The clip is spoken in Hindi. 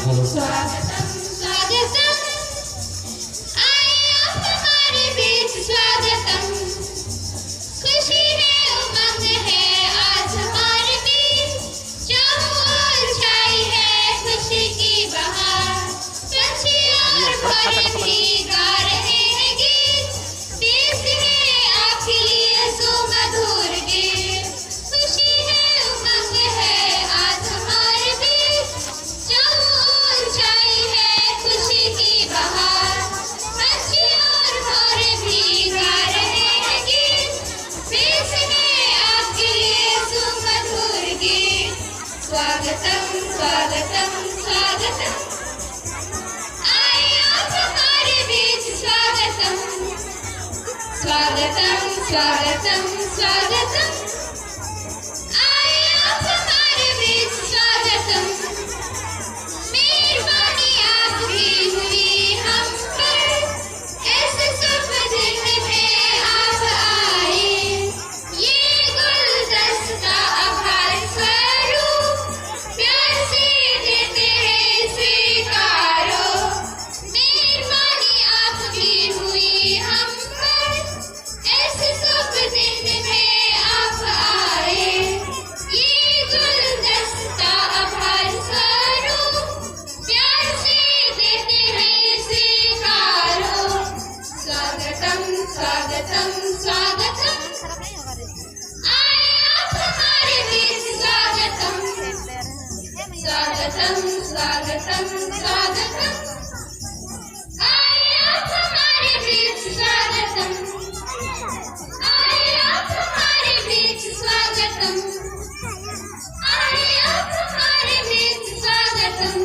स्वागतम स्वागतम आए आप हमारे बीच स्वागतम। खुशी है उमंग है आज हमारे बीच, चारों ओर छाई है खुशी की बहार। पंछी और भौरे भी गा रहे हैं गीत, देश है आपके लिए सुमधुर गीत। खुशी है उमंग है आज हमारे बीच, चारों ओर छाई है खुशी की बहार। पंछी और भौरे भी गा रहे हैं गीत, देश है आपके लिए सुमधुर गीत। स्वागतम स्वागतम स्वागतम आए आप हमारे बीच स्वागतम। स्वागतम स्वागतम स्वागतम आए आप हमारे बीच स्वागतम। मेहरबानी आपकी हुई हम पर, ऐसे शुभ दिन में आप आए। ये गुलदस्ता आभार स्वरूप प्यार से देते हैं स्वीकारो। मेहरबानी आपकी हुई हम पर, ऐसे शुभ दिन में आप आए। ये गुलदस्ता आभार स्वरूप प्यार से देते हैं स्वीकारो। स्वागतम स्वागतम स्वागतम आए आप हमारे बीच स्वागतम। स्वागतम स्वागतम स्वागतम आए आप हमारे बीच स्वागतम। आए आप हमारे बीच स्वागतम। आए आप हमारे बीच स्वागतम।